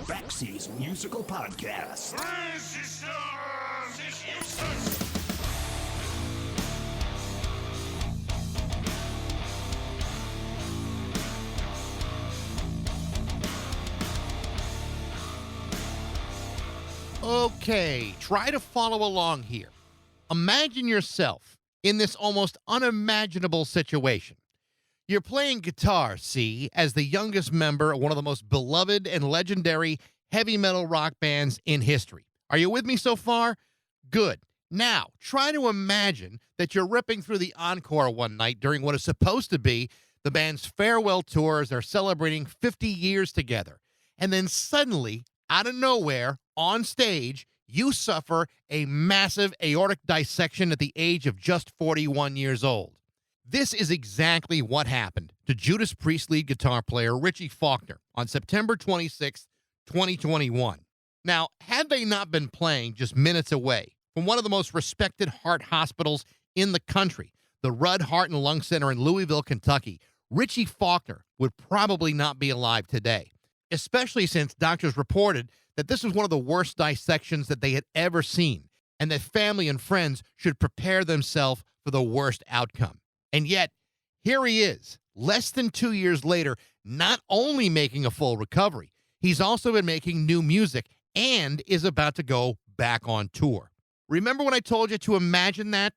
Backseas Musical Podcast. Resistance is useless! Okay, try to follow along here. Imagine yourself in this almost unimaginable situation. You're playing guitar, see, as the youngest member of one of the most beloved and legendary heavy metal rock bands in history. Are you with me so far? Good. Now, try to imagine that you're ripping through the encore one night during what is supposed to be the band's farewell tour as they're celebrating 50 years together. And then suddenly, out of nowhere, on stage, you suffer a massive aortic dissection at the age of just 41 years old. This is exactly what happened to Judas Priest lead guitar player Richie Faulkner on September 26, 2021. Now, had they not been playing just minutes away from one of the most respected heart hospitals in the country, the Rudd Heart and Lung Center in Louisville, Kentucky, Richie Faulkner would probably not be alive today, especially since doctors reported that this was one of the worst dissections that they had ever seen, and that family and friends should prepare themselves for the worst outcome. And yet, here he is, less than 2 years later, not only making a full recovery, he's also been making new music and is about to go back on tour. Remember when I told you to imagine that?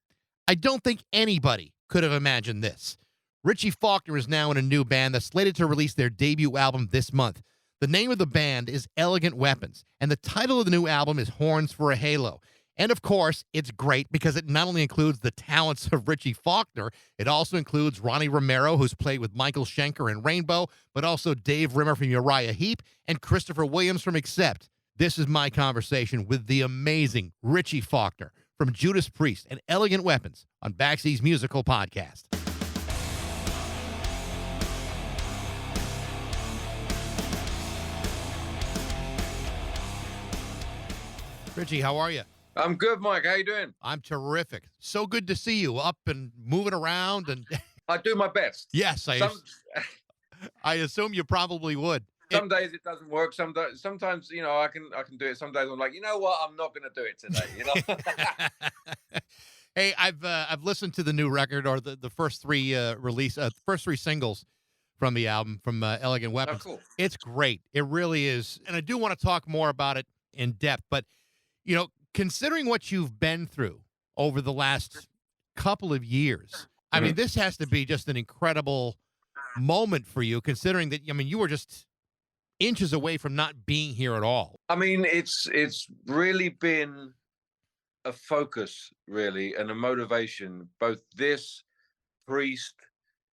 I don't think anybody could have imagined this. Richie Faulkner is now in a new band that's slated to release their debut album this month. The name of the band is Elegant Weapons, and the title of the new album is Horns for a Halo. And of course, it's great because it not only includes the talents of Richie Faulkner, it also includes Ronnie Romero, who's played with Michael Schenker in Rainbow, but also Dave Rimmer from Uriah Heep and Christopher Williams from Accept. This is my conversation with the amazing Richie Faulkner from Judas Priest and Elegant Weapons on Backseas Musical Podcast. Richie, how are you? I'm good, Mike. How you doing? I'm terrific. So good to see you up and moving around. And I do my best. yes, I assume you probably would. Some days it doesn't work. Sometimes, I can do it. Some days I'm like, you know what? I'm not going to do it today. Hey, I've listened to the new record or the first three first three singles from the album from Elegant Weapons. Oh, cool. It's great. It really is. And I do want to talk more about it in depth, but considering what you've been through over the last couple of years, I mean, this has to be just an incredible moment for you, considering that, you were just inches away from not being here at all. I mean, it's really been a focus, really, and a motivation. Both this, Priest,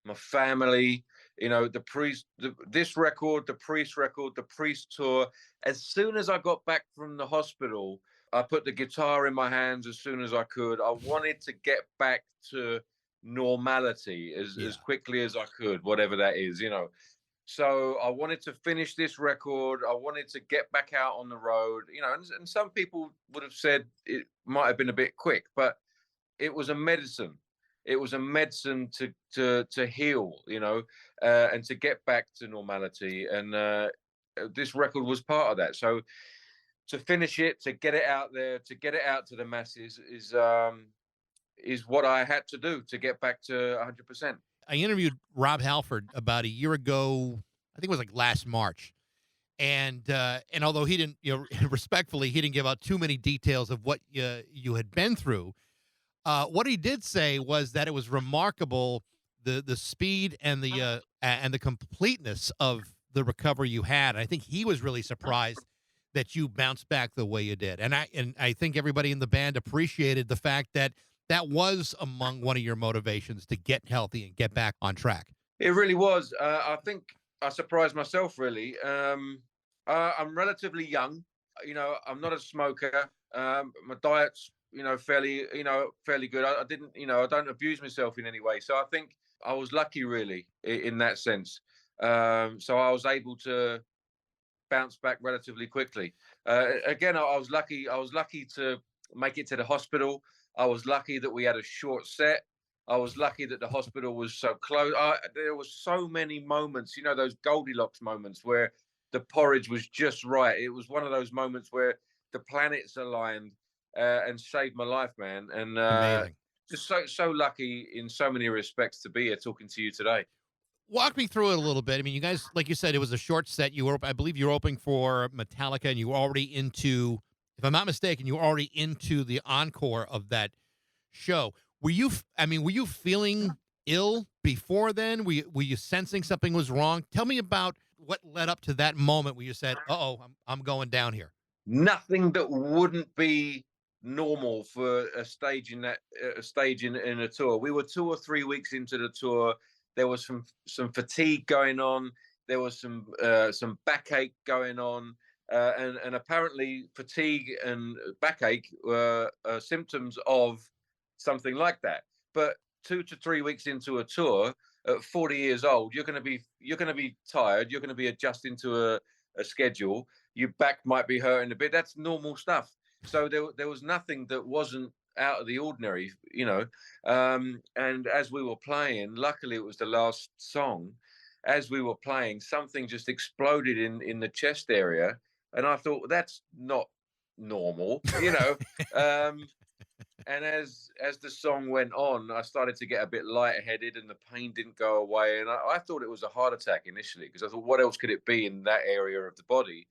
my family, the Priest, this record, the Priest tour. As soon as I got back from the hospital, I put the guitar in my hands as soon as I could. I wanted to get back to normality as quickly as I could, whatever that is, So I wanted to finish this record. I wanted to get back out on the road, and some people would have said it might have been a bit quick, but it was a medicine. It was a medicine to heal, and to get back to normality. And this record was part of that. So to finish it, to get it out there, to get it out to the masses is what I had to do to get back to 100%. I interviewed Rob Halford about a year ago. I think it was like last March. And although he didn't, respectfully, he didn't give out too many details of what you had been through. What he did say was that it was remarkable the speed and the completeness of the recovery you had. I think he was really surprised that you bounced back the way you did. And I think everybody in the band appreciated the fact that was among one of your motivations to get healthy and get back on track. It really was. I think I surprised myself, really. I'm relatively young. I'm not a smoker. My diet's, fairly good. I didn't, I don't abuse myself in any way. So I think I was lucky, really, in that sense. So I was able to bounce back relatively quickly. Again, I was lucky. I was lucky to make it to the hospital. I was lucky that we had a short set. I was lucky that the hospital was so close. There were so many moments, those Goldilocks moments where the porridge was just right. It was one of those moments where the planets aligned and saved my life, man. And Amazing. just so lucky in so many respects to be here talking to you today. Walk me through it a little bit. I mean, you guys, like you said, it was a short set. You were, I believe, you were opening for Metallica, and you were already into, if I'm not mistaken, you were already into the encore of that show. Were you? I mean, were you feeling ill before then? Were you sensing something was wrong? Tell me about what led up to that moment where you said, "Uh-oh, I'm going down here." Nothing that wouldn't be normal for a stage in that a stage in a tour. We were 2 or 3 weeks into the tour. There was some fatigue going on. There was some backache going on, and apparently fatigue and backache were symptoms of something like that. But 2 to 3 weeks into a tour, at 40 years old, you're going to be tired. You're going to be adjusting to a schedule. Your back might be hurting a bit. That's normal stuff. So there was nothing that wasn't out of the ordinary, you know. And as we were playing, luckily it was the last song. As we were playing, something just exploded in the chest area, and I thought that's not normal, you know. And as the song went on, I started to get a bit lightheaded, and the pain didn't go away. And I thought it was a heart attack initially, because I thought, what else could it be in that area of the body?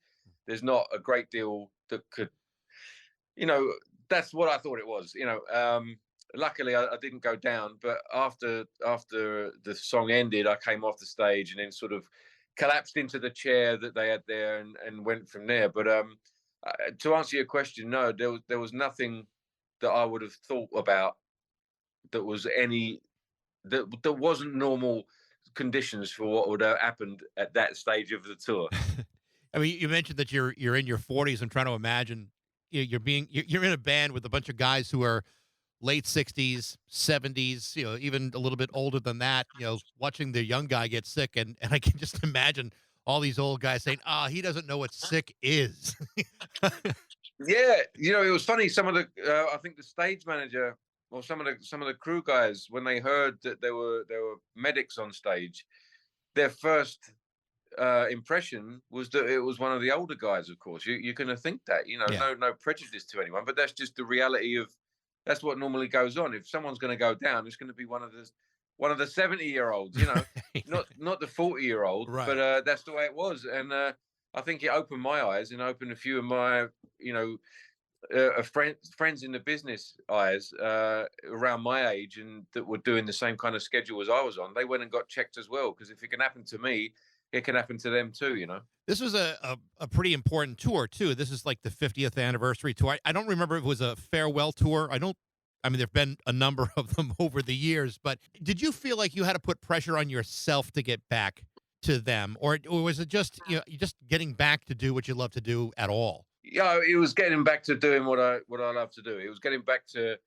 There's not a great deal that could, you know. That's what I thought it was, you know. Luckily, I didn't go down, but after the song ended, I came off the stage and then sort of collapsed into the chair that they had there, and went from there. But to answer your question, no, there was nothing that I would have thought about that was that wasn't normal conditions for what would have happened at that stage of the tour. I mean, you mentioned that you're in your 40s. I'm trying to imagine you're in a band with a bunch of guys who are late 60s, 70s, you know, even a little bit older than that, you know, watching the young guy get sick. And I can just imagine all these old guys saying, he doesn't know what sick is. Yeah, you know, it was funny. Some of the, I think the stage manager or some of the crew guys, when they heard that there were medics on stage, their first impression was that it was one of the older guys. Of course, you're going to think that, you know, Yeah. no prejudice to anyone, but that's just the reality of. That's what normally goes on. If someone's going to go down, it's going to be one of the 70-year-olds, you know, not the 40-year-old, Right. but that's the way it was. And I think it opened my eyes and opened a few of my, you know, friends in the business eyes around my age and that were doing the same kind of schedule as I was on. They went and got checked as well, because if it can happen to me, it can happen to them too, you know. This was a pretty important tour too. This is like the 50th anniversary tour. I don't remember if it was a farewell tour. I mean, there've been a number of them over the years, but did you feel like you had to put pressure on yourself to get back to them, or was it just, you know, just getting back to do what you love to do at all? Yeah, it was getting back to doing what I love to do. It was getting back to,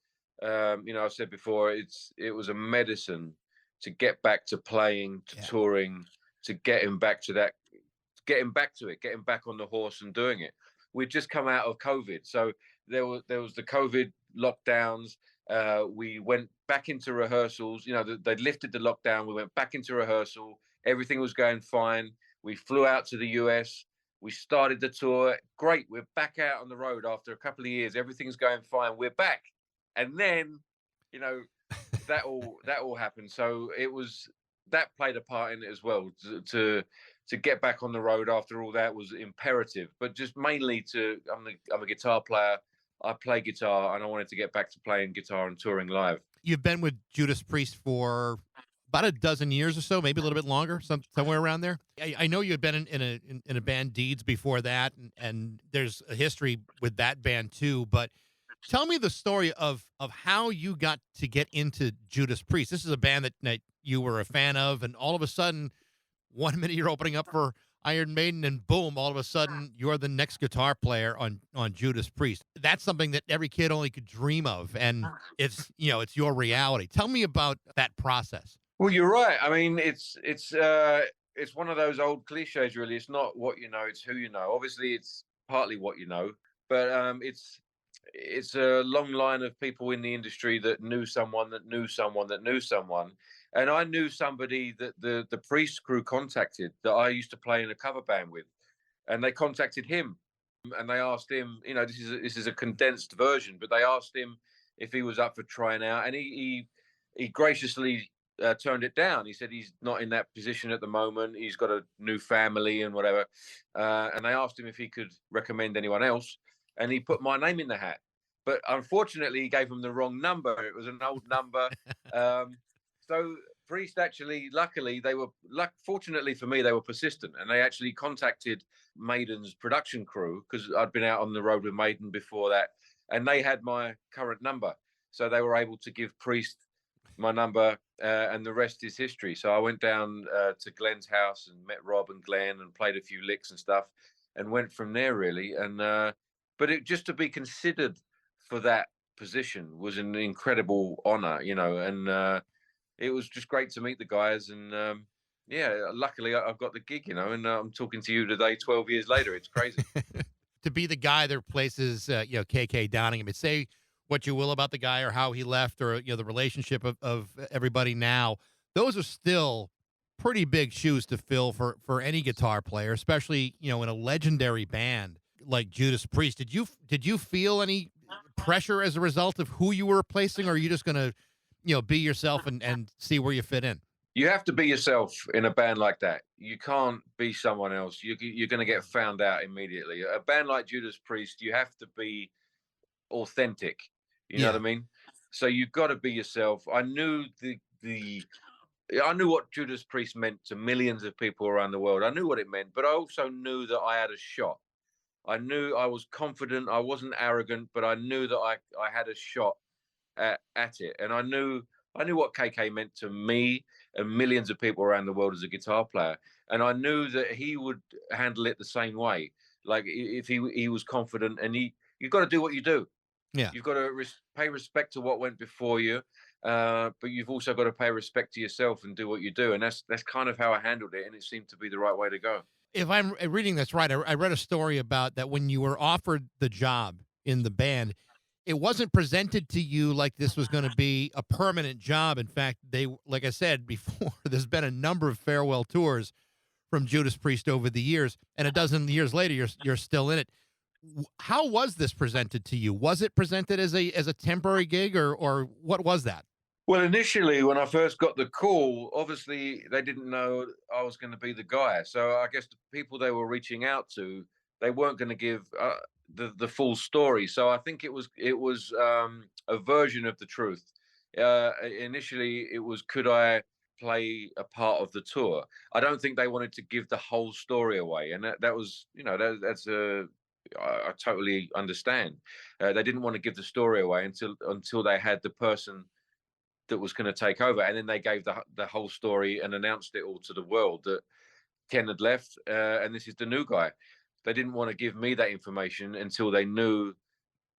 you know, I've said before, it was a medicine to get back to playing, to touring, to getting back to that, getting back to it, getting back on the horse and doing it. We'd just come out of COVID, so there was the COVID lockdowns. We went back into rehearsals. You know, they'd lifted the lockdown. We went back into rehearsal. Everything was going fine. We flew out to the US. We started the tour. Great. We're back out on the road after a couple of years. Everything's going fine. We're back. And then, you know, that all happened. So that played a part in it as well. To get back on the road after all that was imperative. But just mainly I'm a guitar player. I play guitar, and I wanted to get back to playing guitar and touring live. You've been with Judas Priest for about a dozen years or so, maybe a little bit longer, somewhere around there. I know you had been in a band, Deeds, before that, and there's a history with that band too. But tell me the story of how you got to get into Judas Priest. This is a band that you were a fan of, and all of a sudden, one minute you're opening up for Iron Maiden, and boom, all of a sudden you're the next guitar player on Judas Priest. That's something that every kid only could dream of, and it's your reality. Tell me about that process. Well, you're right. I mean, it's one of those old cliches, really. It's not what you know, it's who you know. Obviously, it's partly what you know, but it's a long line of people in the industry that knew someone that knew someone that knew someone. And I knew somebody that the Priest crew contacted that I used to play in a cover band with. and they contacted him, and they asked him, this is a condensed version, but they asked him if he was up for trying out, and he graciously turned it down. He said he's not in that position at the moment. He's got a new family and whatever. And they asked him if he could recommend anyone else, and he put my name in the hat. But unfortunately, he gave him the wrong number. It was an old number. So Priest actually, fortunately for me, they were persistent, and they actually contacted Maiden's production crew, because I'd been out on the road with Maiden before that, and they had my current number. So they were able to give Priest my number, and the rest is history. So I went down to Glenn's house and met Rob and Glenn and played a few licks and stuff, and went from there really. And but it just to be considered for that position was an incredible honor, and it was just great to meet the guys. And luckily I've got the gig, and I'm talking to you today 12 years later. It's crazy. To be the guy that replaces, KK Downing. I mean, say what you will about the guy or how he left, or the relationship of everybody now, those are still pretty big shoes to fill for any guitar player, especially in a legendary band like Judas Priest. Did you feel any pressure as a result of who you were replacing, or are you just gonna be yourself and see where you fit in? You have to be yourself in a band like that. You can't be someone else. You're going to get found out immediately. A band like Judas Priest, you have to be authentic. You know what I mean? So you've got to be yourself. I knew I knew what Judas Priest meant to millions of people around the world. I knew what it meant, but I also knew that I had a shot. I knew I was confident. I wasn't arrogant, but I knew that I had a shot at it. And I knew what KK meant to me and millions of people around the world as a guitar player. And I knew that he would handle it the same way. Like if he was confident, and you've got to do what you do. Yeah. You've got to pay respect to what went before you, but you've also got to pay respect to yourself and do what you do. And that's kind of how I handled it, and it seemed to be the right way to go. If I'm reading this right, I read a story about that when you were offered the job in the band, it wasn't presented to you like this was going to be a permanent job. In fact, like I said before, there's been a number of farewell tours from Judas Priest over the years, and a dozen years later, you're still in it. How was this presented to you? Was it presented as a temporary gig, or what was that? Well, initially, when I first got the call, obviously they didn't know I was going to be the guy. So I guess the people they were reaching out to, they weren't going to give the full story. So I think it was a version of the truth. Initially, it was, could I play a part of the tour? I don't think they wanted to give the whole story away, and that was, that's I totally understand. They didn't want to give the story away until they had the person that was going to take over, and then they gave the whole story and announced it all to the world that Ken had left, and this is the new guy. They didn't want to give me that information until they knew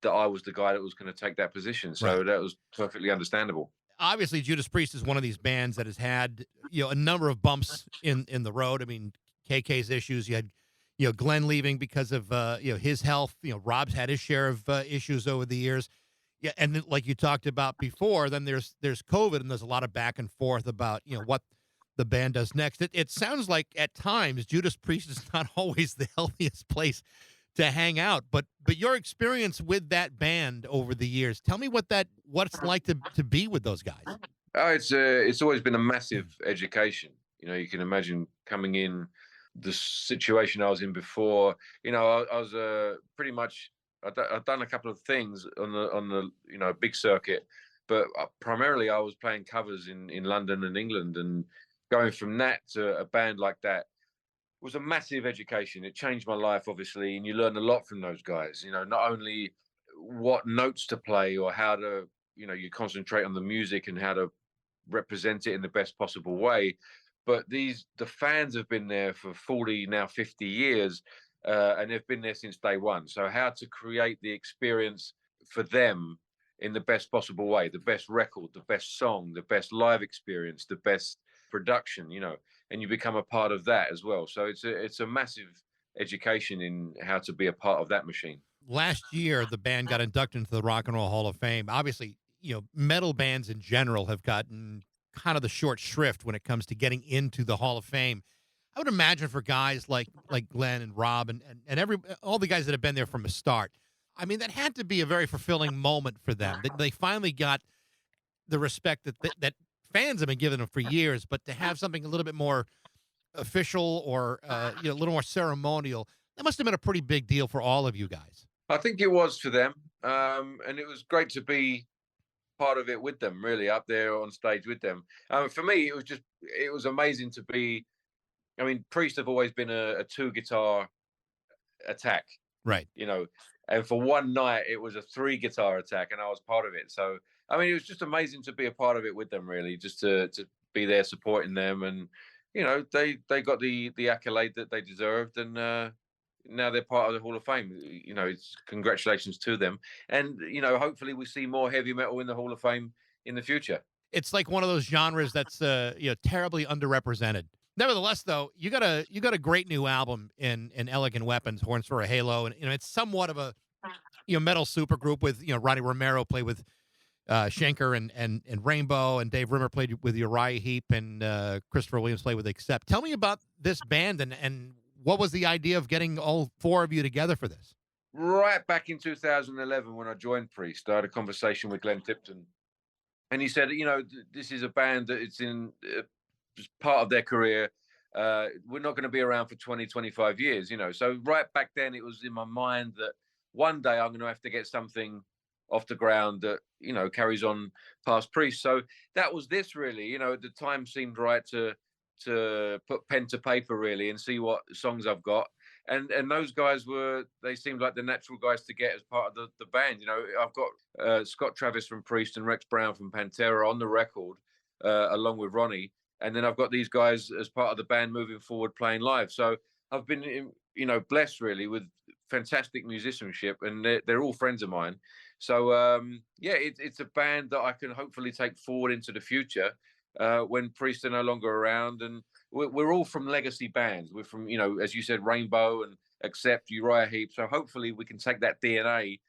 that I was the guy that was going to take that position. So That was perfectly understandable. Obviously, Judas Priest is one of these bands that has had a number of bumps in the road. I mean, KK's issues. You had Glenn leaving because of his health. Rob's had his share of issues over the years. Yeah, and then, like you talked about before, then there's COVID, and there's a lot of back and forth about what the band does next. It sounds like at times Judas Priest is not always the healthiest place to hang out, but your experience with that band over the years, tell me what it's like to be with those guys. Oh, it's always been a massive education. You can imagine coming in the situation I was in before. I was pretty much. I've done a couple of things on the big circuit, but primarily I was playing covers in London and England, and going from that to a band like that was a massive education. It changed my life, obviously, and you learn a lot from those guys. Not only what notes to play or how to, you concentrate on the music and how to represent it in the best possible way, but the fans have been there for 40, now 50 years. And they've been there since day one. So how to create the experience for them in the best possible way, the best record, the best song, the best live experience, the best production, and you become a part of that as well. So it's a massive education in how to be a part of that machine. Last year, the band got inducted into the Rock and Roll Hall of Fame. Obviously, metal bands in general have gotten kind of the short shrift when it comes to getting into the Hall of Fame. I would imagine for guys like Glenn and Rob and all the guys that have been there from the start. I mean, that had to be a very fulfilling moment for them. That they finally got the respect that fans have been giving them for years, but to have something a little bit more official or a little more ceremonial, that must have been a pretty big deal for all of you guys. I think it was for them, and it was great to be part of it with them. Really, up there on stage with them. For me, it was amazing to be. I mean, Priest have always been a two guitar attack, Right. you know, and for one night it was a three guitar attack, and I was part of it. So I mean, it was just amazing to be a part of it with them. Really, just to be there supporting them, and they got the accolade that they deserved, and now they're part of the Hall of Fame. It's congratulations to them, and hopefully we see more heavy metal in the Hall of Fame in the future. It's like one of those genres that's terribly underrepresented. Nevertheless, though, you got a great new album in Elegant Weapons, Horns for a Halo, and it's somewhat of a metal supergroup with Ronnie Romero played with Schenker and Rainbow, and Dave Rimmer played with Uriah Heep, and Christopher Williams played with Accept. Tell me about this band and what was the idea of getting all four of you together for this? Right back in 2011, when I joined Priest, I had a conversation with Glenn Tipton, and he said, this is a band that it's in part of their career. We're not going to be around for 20, 25 years, So right back then, it was in my mind that one day I'm going to have to get something off the ground that, carries on past Priest. So that was this really, the time seemed right to put pen to paper really and see what songs I've got. And those guys they seemed like the natural guys to get as part of the band. I've got Scott Travis from Priest and Rex Brown from Pantera on the record, along with Ronnie. And then I've got these guys as part of the band moving forward playing live. So I've been, blessed really with fantastic musicianship, and they're all friends of mine. So, it's a band that I can hopefully take forward into the future when Priest are no longer around. And we're all from legacy bands. We're from, as you said, Rainbow and Accept, Uriah Heep. So hopefully we can take that DNA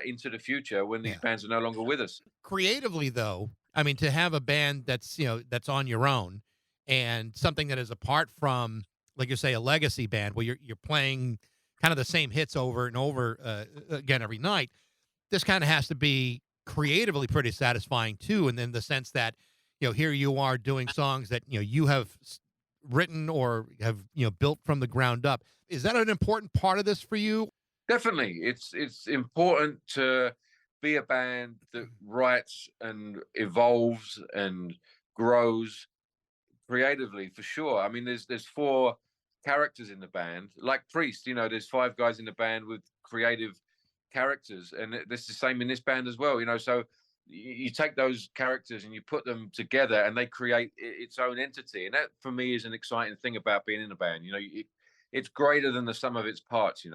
into the future when these bands are no longer with us. Creatively, though, I mean, to have a band that's that's on your own and something that is apart from, like you say, a legacy band where you're playing kind of the same hits over and over again every night. This kind of has to be creatively pretty satisfying too, and in the sense that here you are doing songs that you have written or have built from the ground up. Is that an important part of this for you? Definitely, it's important to be a band that writes and evolves and grows creatively, for sure. I mean, there's four characters in the band, like Priest. There's five guys in the band with creative characters, and it's the same in this band as well. So you take those characters and you put them together, and they create its own entity. And that, for me, is an exciting thing about being in a band. It's greater than the sum of its parts.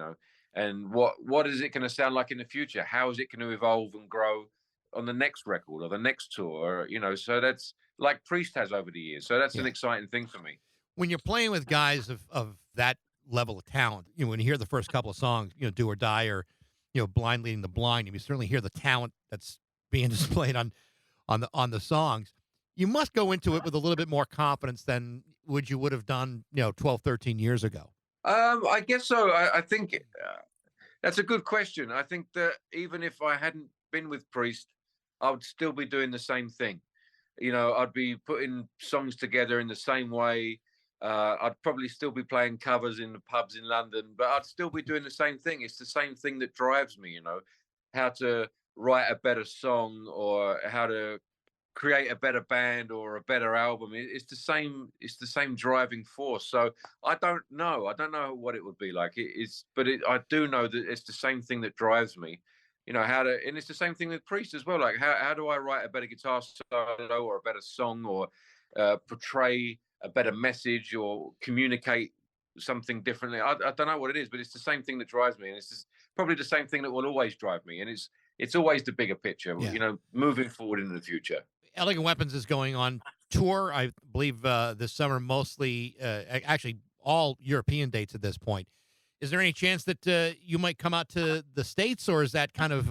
And what is it going to sound like in the future? How is it going to evolve and grow on the next record or the next tour? So that's like Priest has over the years. So that's an exciting thing for me. When you're playing with guys of that level of talent, when you hear the first couple of songs, Do or Die or Blind Leading the Blind, you certainly hear the talent that's being displayed on the songs. You must go into it with a little bit more confidence than you would have done 12, 13 years ago. I guess so. I think that's a good question. I think that even if I hadn't been with Priest, I would still be doing the same thing. I'd be putting songs together in the same way. I'd probably still be playing covers in the pubs in London, but I'd still be doing the same thing. It's the same thing that drives me, how to write a better song or how to create a better band or a better album. It's the same driving force. So I don't know what it would be like. I do know that it's the same thing that drives me. And it's the same thing with Priest as well. Like how do I write a better guitar solo or a better song or portray a better message or communicate something differently? I don't know what it is, but it's the same thing that drives me, and it's probably the same thing that will always drive me. And it's always the bigger picture, moving forward into the future. Elegant Weapons is going on tour, I believe, this summer, mostly, actually all European dates at this point. Is there any chance that you might come out to the States, or is that kind of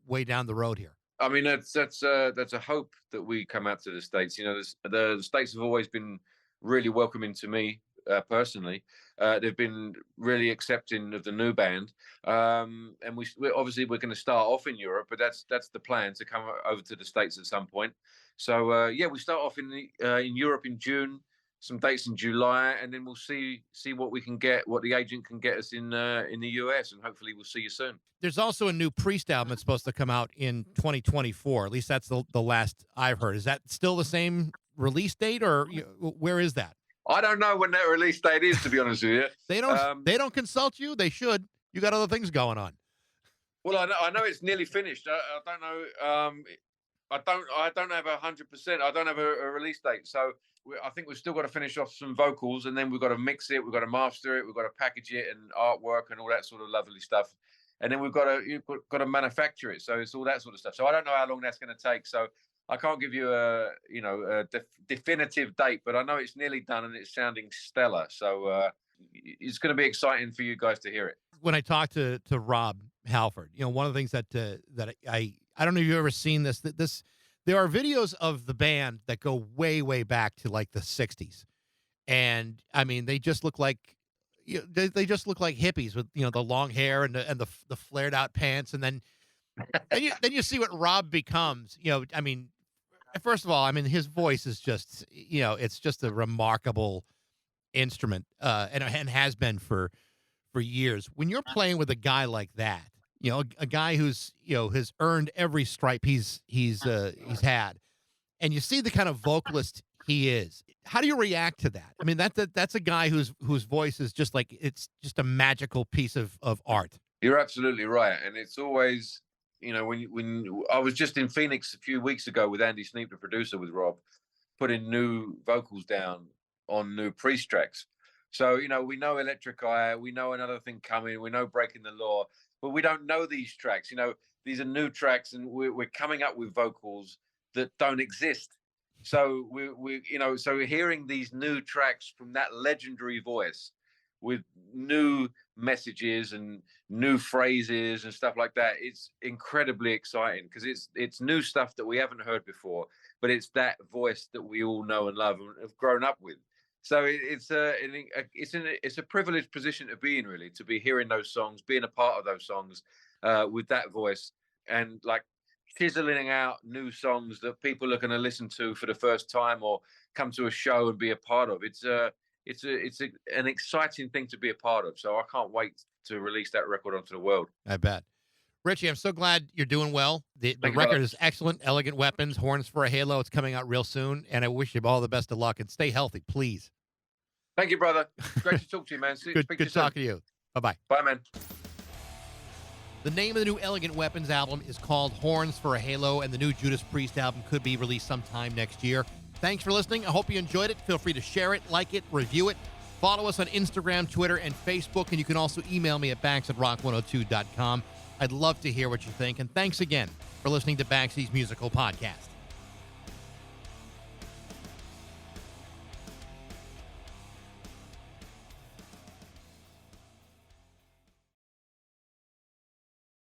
way down the road here? I mean, that's a hope that we come out to the States. The States have always been really welcoming to me. personally. They've been really accepting of the new band, and we're going to start off in Europe, but that's the plan, to come over to the States at some point. So we start off in Europe in June, some dates in July, and then we'll see what we can get, what the agent can get us in the US, and hopefully we'll see you soon. There's also a new Priest album that's supposed to come out in 2024. At least that's the last I've heard. Is that still the same release date, or where is that? I don't know when that release date is, to be honest with you. They don't consult you. They should. You got other things going on. Well, I know it's nearly finished. I don't know. I don't have 100%. I don't have a release date. So I think we've still got to finish off some vocals, and then we've got to mix it. We've got to master it. We've got to package it and artwork and all that sort of lovely stuff. And then you've got to manufacture it. So it's all that sort of stuff. So I don't know how long that's going to take. So I can't give you a definitive date, but I know it's nearly done and it's sounding stellar. So it's going to be exciting for you guys to hear it. When I talked to Rob Halford, one of the things that I don't know if you've ever seen this. There are videos of the band that go way, way back to like the 60s. And I mean, they just look like, they just look like hippies with, the long hair and the flared out pants. And then you see what Rob becomes. I mean, first of all, I mean, his voice is just, it's just a remarkable instrument, and has been for years. When you're playing with a guy like that, a guy who's, has earned every stripe he's had, and you see the kind of vocalist he is, how do you react to that? I mean, that's a guy whose voice is just like, it's just a magical piece of art. You're absolutely right. And it's always, when I was just in Phoenix a few weeks ago with Andy Sneap, the producer, with Rob, putting new vocals down on new Priest tracks. So, we know Electric Eye, we know Another Thing Coming, we know Breaking the Law, but we don't know these tracks. These are new tracks, and we're coming up with vocals that don't exist. So so hearing these new tracks from that legendary voice with new messages and new phrases and stuff like that, it's incredibly exciting, because it's new stuff that we haven't heard before, but it's that voice that we all know and love and have grown up with. So it's a privileged position to be in, really, to be hearing those songs, being a part of those songs with that voice, and like chiseling out new songs that people are going to listen to for the first time or come to a show and be a part of. It's an exciting thing to be a part of. So I can't wait to release that record onto the world. I bet. Richie, I'm so glad you're doing well. The record is excellent. Elegant Weapons, Horns for a Halo. It's coming out real soon, and I wish you all the best of luck, and stay healthy, please. Thank you, brother. Great to talk to you, man. Good talking to you. Bye-bye. Bye, man. The name of the new Elegant Weapons album is called Horns for a Halo, and the new Judas Priest album could be released sometime next year. Thanks for listening. I hope you enjoyed it. Feel free to share it, like it, review it. Follow us on Instagram, Twitter, and Facebook, and you can also email me at bax@rock102.com. I'd love to hear what you think, and thanks again for listening to Baxy's Musical Podcast.